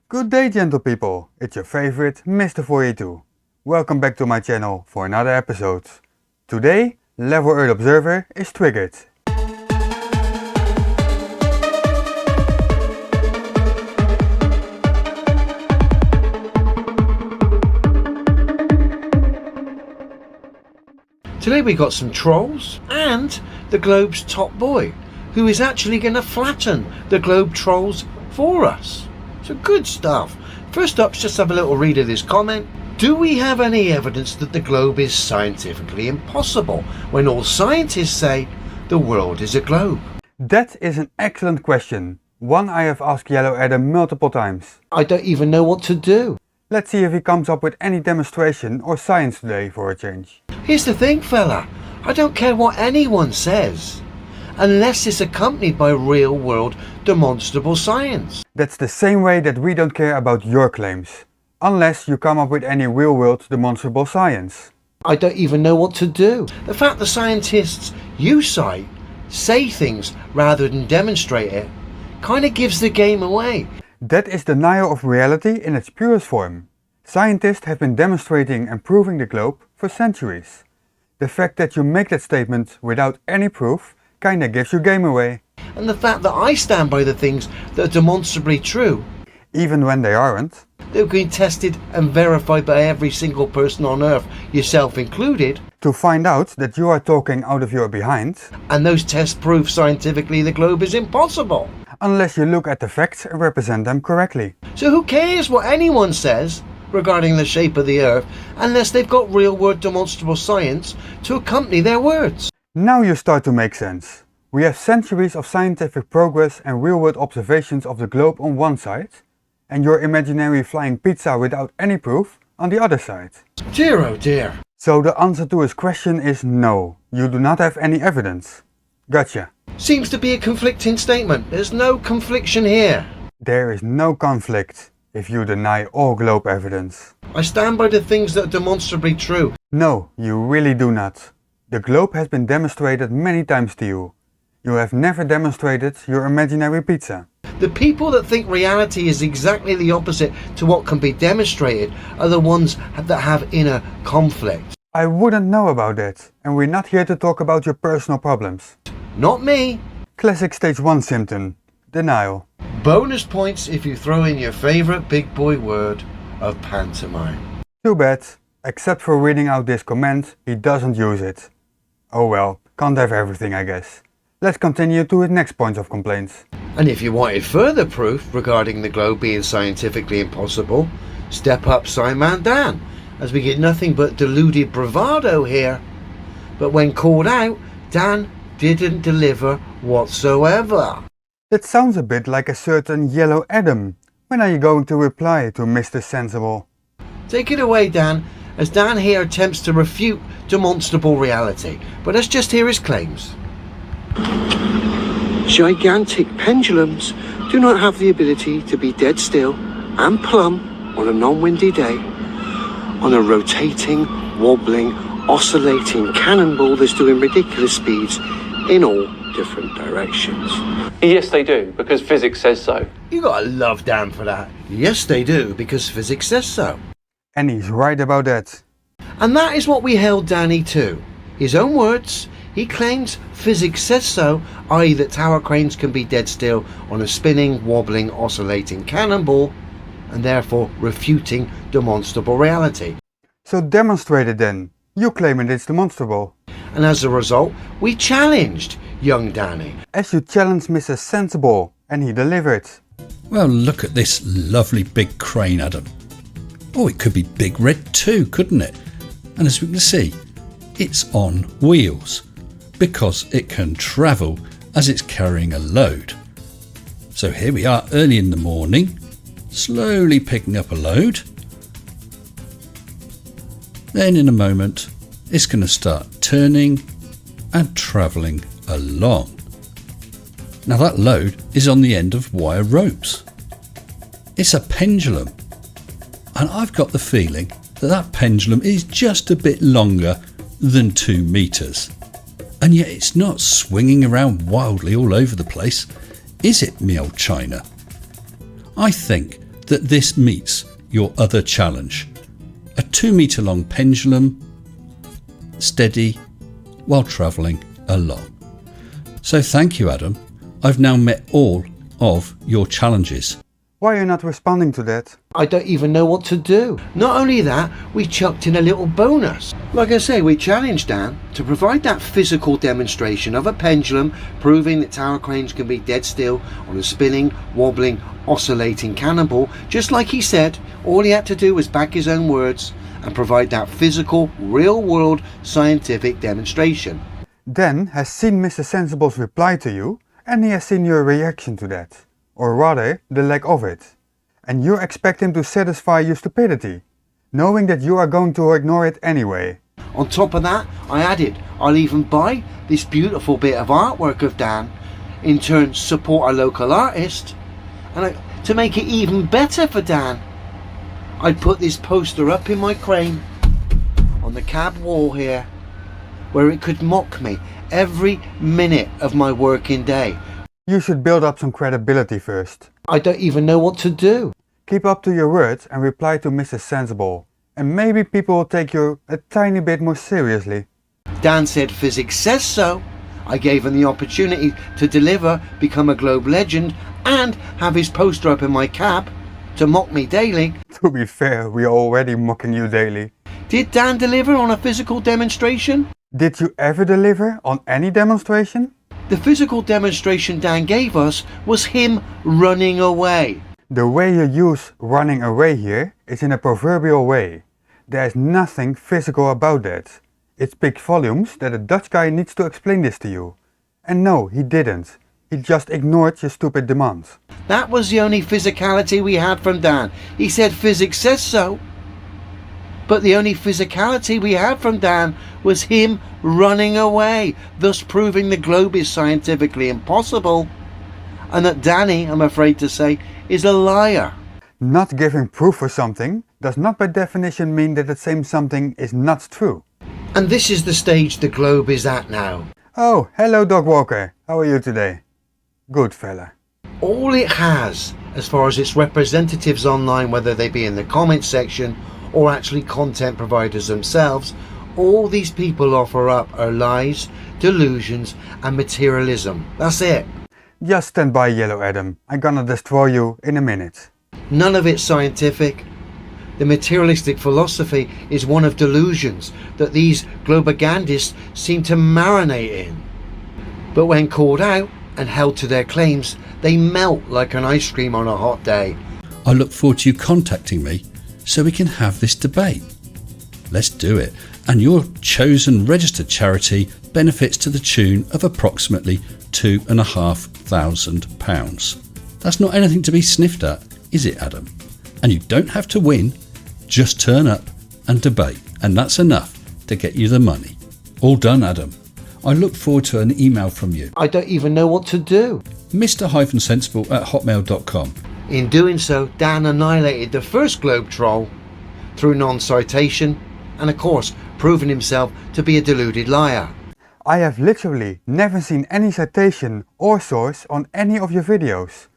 Good day, gentle people, it's your favorite Mr. 42. Welcome back to my channel for another episode. Today, Level Earth Observer is triggered. Today we got some trolls and the globe's top boy, who is actually going to flatten the globe trolls for us. So good stuff. First up, just have a little read of this comment. Do we have any evidence that the globe is scientifically impossible when all scientists say the world is a globe? That is an excellent question. One I have asked Yellow Adam multiple times. I don't even know what to do. Let's see if he comes up with any demonstration or science today for a change. Here's the thing, fella. I don't care what anyone says, unless it's accompanied by real-world demonstrable science. That's the same way that we don't care about your claims, unless you come up with any real-world demonstrable science. I don't even know what to do. The fact the scientists you cite say things rather than demonstrate it kind of gives the game away. That is denial of reality in its purest form. Scientists have been demonstrating and proving the globe for centuries. The fact that you make that statement without any proof kinda gives your game away. And the fact that I stand by the things that are demonstrably true, Even when they aren't. they've been tested and verified by every single person on Earth, yourself included, To find out that you are talking out of your behind. and those tests prove scientifically the globe is impossible. Unless you look at the facts and represent them correctly. So who cares what anyone says regarding the shape of the Earth unless they've got real-world demonstrable science to accompany their words? Now you start to make sense. We have centuries of scientific progress and real-world observations of the globe on one side, and your imaginary flying pizza without any proof on the other side. Dear oh dear. So the answer to his question is no, you do not have any evidence. Gotcha. Seems to be a conflicting statement. There's no confliction here. There is no conflict if you deny all globe evidence. I stand by the things that are demonstrably true. No, you really do not. The globe has been demonstrated many times to you. You have never demonstrated your imaginary pizza. The people that think reality is exactly the opposite to what can be demonstrated are the ones that have inner conflict. I wouldn't know about that, and we're not here to talk about your personal problems. Not me. Classic stage 1 symptom, denial. Bonus points if you throw in your favourite big boy word of pantomime. Too bad, except for reading out this comment, he doesn't use it. Oh well, can't have everything I guess. Let's continue to his next point of complaints. And if you wanted further proof regarding the globe being scientifically impossible, step up Simon Dan, as we get nothing but deluded bravado here. But when called out, Dan didn't deliver whatsoever. That sounds a bit like a certain Yellow Adam. When are you going to reply to Mr. Sensible? Take it away, Dan, as Dan here attempts to refute demonstrable reality. But let's just hear his claims. Gigantic pendulums do not have the ability to be dead still and plumb on a non-windy day on a rotating, wobbling, oscillating cannonball that's doing ridiculous speeds in all different directions. Yes, they do, because physics says so. You gotta love Dan for that. Yes, they do, because physics says so. And he's right about that. And that is what we held Danny to. His own words, he claims physics says so, i.e. that tower cranes can be dead still on a spinning, wobbling, oscillating cannonball, and therefore refuting demonstrable reality. So demonstrate it then. You claim it's demonstrable. And as a result, we challenged young Danny. As you challenged Mr. Sensible, and he delivered. Well, look at this lovely big crane, Adam. Oh, it could be Big Red too, couldn't it? And as we can see, it's on wheels because it can travel as it's carrying a load. So here we are early in the morning, slowly picking up a load. Then in a moment, it's going to start turning and travelling along. Now that load is on the end of wire ropes. It's a pendulum. And I've got the feeling that that pendulum is just a bit longer than 2 meters. And yet it's not swinging around wildly all over the place, is it, me old China? I think that this meets your other challenge. A 2 metre long pendulum, steady while travelling along. So thank you, Adam. I've now met all of your challenges. Why are you not responding to that? I don't even know what to do. Not only that, we chucked in a little bonus. Like I say, we challenged Dan to provide that physical demonstration of a pendulum proving that tower cranes can be dead still on a spinning, wobbling, oscillating cannonball. Just like he said, all he had to do was back his own words and provide that physical, real-world scientific demonstration. Dan has seen Mr. Sensible's reply to you, and he has seen your reaction to that. Or rather, the lack of it. And you expect him to satisfy your stupidity, knowing that you are going to ignore it anyway. On top of that, I added, I'll even buy this beautiful bit of artwork of Dan, in turn support a local artist, and to make it even better for Dan, I'd put this poster up in my crane, on the cab wall here, where it could mock me every minute of my working day. You should build up some credibility first. I don't even know what to do. Keep up to your words and reply to Mr. Sensible, and maybe people will take you a tiny bit more seriously. Dan said physics says so. I gave him the opportunity to deliver, become a globe legend, and have his poster up in my cab to mock me daily. To be fair, we are already mocking you daily. Did Dan deliver on a physical demonstration? Did you ever deliver on any demonstration? The physical demonstration Dan gave us was him running away. The way you use running away here is in a proverbial way. There is nothing physical about that. It speaks volumes that a Dutch guy needs to explain this to you. And no, he didn't. He just ignored your stupid demands. That was the only physicality we had from Dan. He said physics says so. But the only physicality we had from Dan was him running away, thus proving the globe is scientifically impossible. And that Danny, I'm afraid to say, is a liar. Not giving proof for something does not by definition mean that the same something is not true. And this is the stage the globe is at now. Oh, hello Dog Walker. How are you today? Good fella. All it has, as far as its representatives online, whether they be in the comments section or actually content providers themselves, all these people offer up are lies, delusions and materialism. That's it. Just stand by, Yellow Adam. I'm gonna destroy you in a minute. None of it's scientific. The materialistic philosophy is one of delusions that these globogandists seem to marinate in. But when called out and held to their claims, they melt like an ice cream on a hot day. I look forward to you contacting me so we can have this debate. Let's do it. And your chosen registered charity benefits to the tune of approximately £2,500. That's not anything to be sniffed at, is it, Adam? And you don't have to win, just turn up and debate, and that's enough to get you the money. All done, Adam. I look forward to an email from you. I don't even know what to do. Mr-sensible@hotmail.com. In doing so, Dan annihilated the first globe troll through non-citation and, of course, proving himself to be a deluded liar. I have literally never seen any citation or source on any of your videos.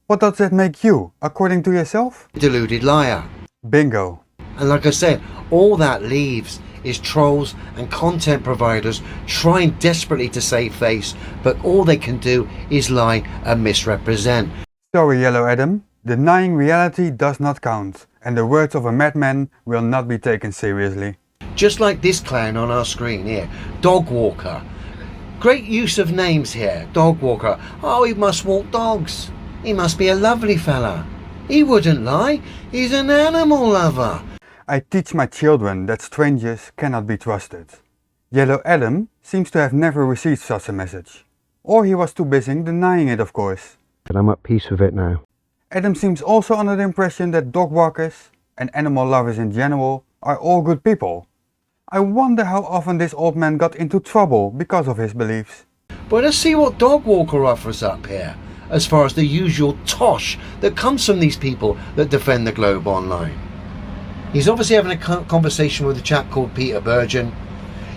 What does that make you, according to yourself? Deluded liar. Bingo. And like I said, all that leaves is trolls and content providers trying desperately to save face, but all they can do is lie and misrepresent. Sorry, Yellow Adam. Denying reality does not count, and the words of a madman will not be taken seriously. Just like this clown on our screen here, Dog Walker. Great use of names here, Dog Walker. Oh, he must walk dogs. He must be a lovely fella. He wouldn't lie. He's an animal lover. I teach my children that strangers cannot be trusted. Yellow Adam seems to have never received such a message. Or he was too busy denying it, of course. But I'm at peace with it now. Adam seems also under the impression that dog walkers and animal lovers in general are all good people. I wonder how often this old man got into trouble because of his beliefs. But let's see what Dog Walker offers up here, as far as the usual tosh that comes from these people that defend the globe online. He's obviously having a conversation with a chap called Peter Burgeon.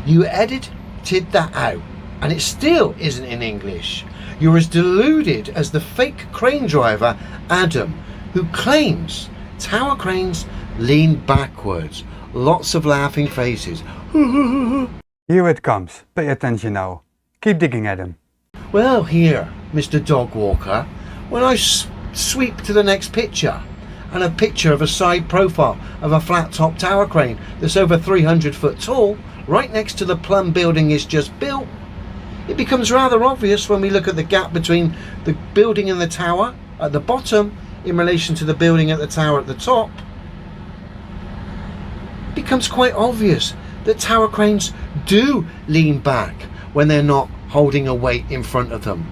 You edited that out, and it still isn't in English. You're as deluded as the fake crane driver, Adam, who claims tower cranes lean backwards. Lots of laughing faces. Here it comes. Pay attention now. Keep digging at him. Well, here, Mr. Dog Walker, when I sweep to the next picture, and a picture of a side profile of a flat-top tower crane that's over 300 foot tall, right next to the Plum building is just built, it becomes rather obvious when we look at the gap between the building and the tower at the bottom in relation to the building at the tower at the top. It becomes quite obvious that tower cranes do lean back when they're not holding a weight in front of them.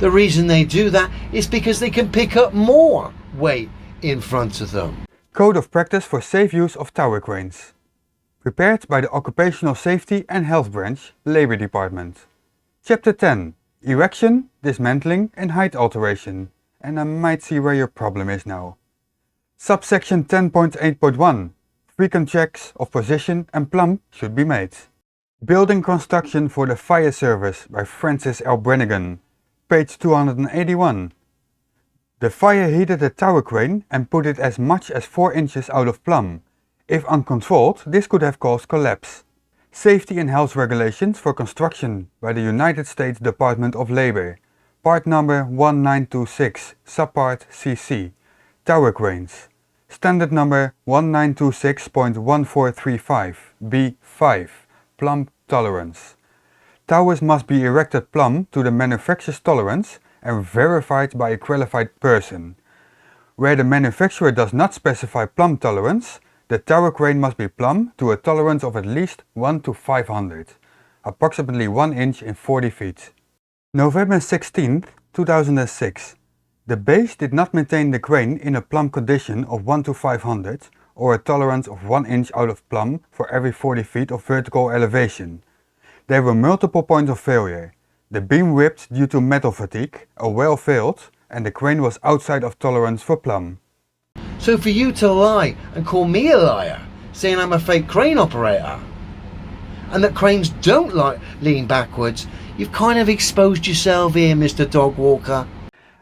The reason they do that is because they can pick up more weight in front of them. Code of Practice for Safe Use of Tower Cranes. Prepared by the Occupational Safety and Health Branch, Labour Department. Chapter 10. Erection, Dismantling and Height Alteration. And I might see where your problem is now. Subsection 10.8.1. Frequent checks of position and plumb should be made. Building Construction for the Fire Service by Francis L. Brannigan. Page 281. The fire heated the tower crane and put it as much as 4 inches out of plumb. If uncontrolled, this could have caused collapse. Safety and Health Regulations for Construction by the United States Department of Labor. Part number 1926, subpart CC. Tower cranes. Standard number 1926.1435, B5. Plumb tolerance. Towers must be erected plumb to the manufacturer's tolerance and verified by a qualified person. Where the manufacturer does not specify plumb tolerance, the tower crane must be plumb to a tolerance of at least 1 to 500, approximately 1 inch in 40 feet. November 16, 2006. The base did not maintain the crane in a plumb condition of 1 to 500 or a tolerance of 1 inch out of plumb for every 40 feet of vertical elevation. There were multiple points of failure. The beam ripped due to metal fatigue, a well failed, and the crane was outside of tolerance for plumb. So for you to lie and call me a liar, saying I'm a fake crane operator, and that cranes don't lean backwards, you've kind of exposed yourself here, Mr. Dog Walker.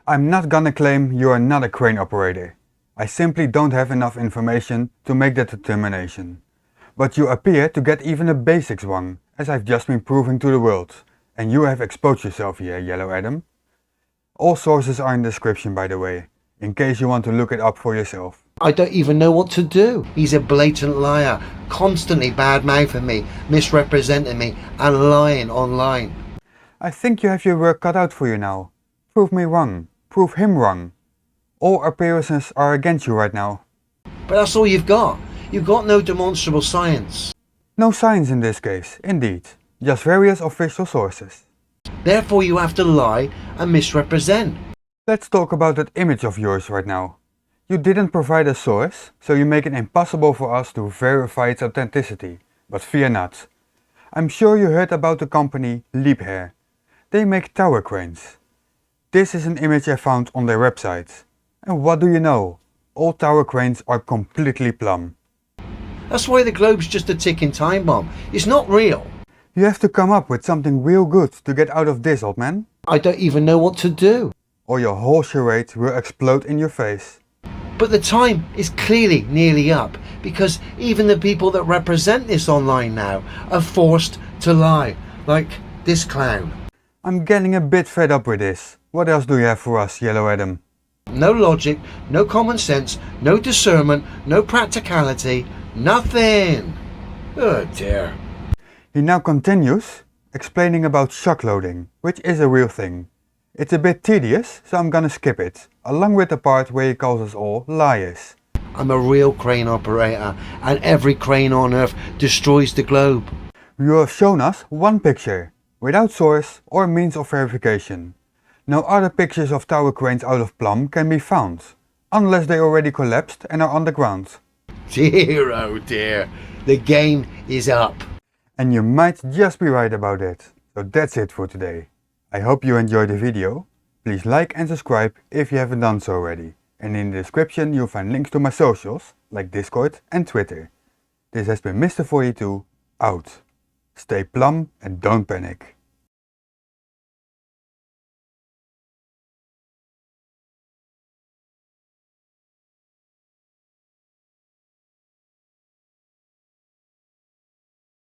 I'm not gonna claim you are not a crane operator. I simply don't have enough information to make that determination. But you appear to get even the basics wrong, as I've just been proving to the world. And you have exposed yourself here, Yellow Adam. All sources are in the description, by the way, in case you want to look it up for yourself. I don't even know what to do. He's a blatant liar, constantly bad-mouthing me, misrepresenting me, and lying online. I think you have your work cut out for you now. Prove me wrong. Prove him wrong. All appearances are against you right now. But that's all you've got. You've got no demonstrable science. No science in this case, indeed. Just various official sources. Therefore you have to lie and misrepresent. Let's talk about that image of yours right now. You didn't provide a source, so you make it impossible for us to verify its authenticity. But fear not. I'm sure you heard about the company Liebherr. They make tower cranes. This is an image I found on their website. And what do you know? All tower cranes are completely plumb. That's why the globe's just a ticking time bomb. It's not real. You have to come up with something real good to get out of this, old man. I don't even know what to do. Or your whole charade will explode in your face. But the time is clearly nearly up, because even the people that represent this online now are forced to lie, like this clown. I'm getting a bit fed up with this. What else do you have for us, Yellow Adam? No logic, no common sense, no discernment, no practicality, nothing. Oh dear. He now continues, explaining about shock loading, which is a real thing. It's a bit tedious, so I'm gonna skip it, along with the part where he calls us all liars. I'm a real crane operator, and every crane on Earth destroys the globe. You have shown us one picture, without source or means of verification. No other pictures of tower cranes out of plumb can be found, unless they already collapsed and are on the ground. Dear oh dear, the game is up. And you might just be right about it. So that's it for today. I hope you enjoyed the video. Please like and subscribe if you haven't done so already. And in the description you'll find links to my socials, like Discord and Twitter. This has been Mr. 42, out. Stay plumb and don't panic.